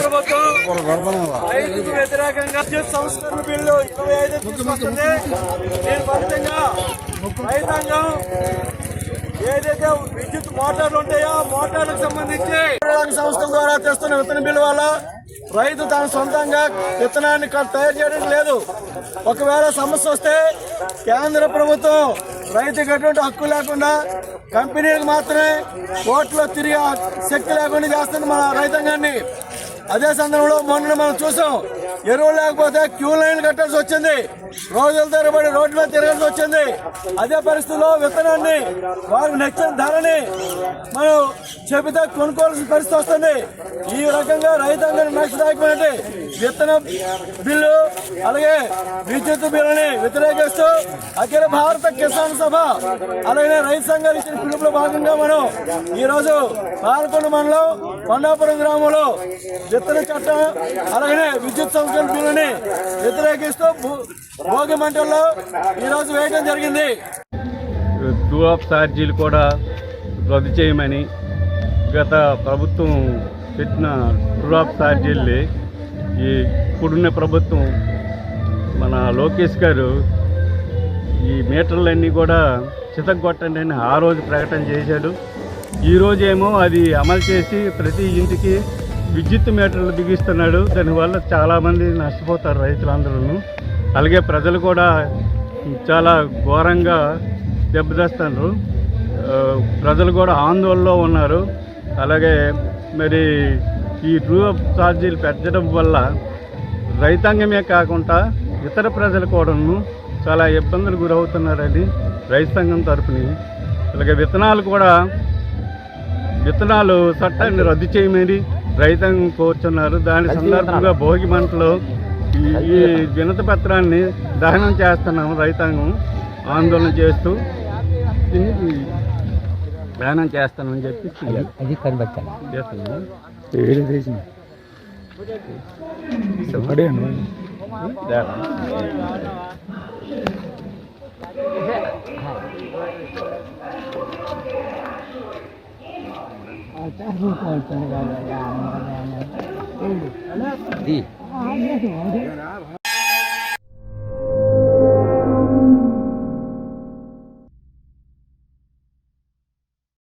ప్రభుత్వం రైతుకు వ్యతిరేకంగా సంస్కరణ బిల్లు 25 తీసుకొస్తుంది. దీని ఫలితంగా రైతాంగం ఏదైతే విద్యుత్ మోటార్లు ఉంటాయో మోటార్లకు సంబంధించి సంస్థల ద్వారా తెస్తున్న విత్తన బిల్లు వల్ల రైతు తన సొంతంగా విత్తనాన్ని తయారు చేయడం లేదు. ఒకవేళ సమస్య వస్తే కేంద్ర ప్రభుత్వం రైతుకి ఎటువంటి హక్కు లేకుండా కంపెనీలకు మాత్రమే కోర్టులో తిరిగి శక్తి లేకుండా చేస్తుంది మన రైతాంగాన్ని. అదే సందర్భంలో మొన్న మనం చూసాం, ఎరువులు లేకపోతే క్యూ లైన్ కట్టాల్సి వచ్చింది, రోజుల తరబడి రోడ్ల మీద తిరగాల్సి వచ్చింది. అదే పరిస్థితుల్లో విత్తనాన్ని వారికి నచ్చిన ధరని మనం చెబితే కొనుక్కోవాల్సిన పరిస్థితి వస్తుంది. ఈ రకంగా రైతాంగానికి నష్టదాయకమైన విత్తన బిల్లు అలాగే విద్యుత్ బిల్లుని వ్యతిరేకిస్తూ అఖిల భారత కిసాన్ సభ అలాగే రైతు సంఘాలు ఇచ్చిన పిలుపులో భాగంగా మనం ఈరోజు పాలకొండ మండలం కొండాపురం గ్రామంలో విత్తన చట్టం అలాగే విద్యుత్ సంస్కరణ బిల్లుని వ్యతిరేకిస్తూ భోగి మంటల్లో ఈరోజు వేయడం జరిగింది. టూ ఆఫ్ ఛార్జీలు కూడా రద్దు చేయమని గత ప్రభుత్వం పెట్టిన టూ ఆఫ్ ఛార్జీల్ని ఇప్పుడున్న ప్రభుత్వం మన లోకేష్ గారు ఈ మీటర్లన్నీ కూడా చితగొట్టండి అని ఆ రోజు ప్రకటన చేశాడు. ఈరోజేమో అది అమలు చేసి ప్రతి ఇంటికి విద్యుత్ మీటర్లు బిగిస్తున్నాడు. దానివల్ల చాలామంది నష్టపోతారు రైతులందరూ. అలాగే ప్రజలు కూడా చాలా ఘోరంగా దెబ్బతీస్తున్నారు. ప్రజలు కూడా ఆందోళనలో ఉన్నారు. అలాగే మరి ఈ ట్రూ అప్ ఛార్జీలు పెంచడం వల్ల రైతాంగమే కాకుండా ఇతర ప్రజలు కూడాను చాలా ఇబ్బందులు గురవుతున్నారని రైతు సంఘం తరపుని అలాగే విత్తనాలు చట్టాన్ని రద్దు చేయమని రైతాంగం కోరుతున్నారు. దాని సందర్భంగా భోగి మంటలో ఈ వినతి పత్రాన్ని దహనం చేస్తున్నాము. రైతాంగం ఆందోళన చేస్తూ దహనం చేస్తానని చెప్పి చేస్తున్నాము.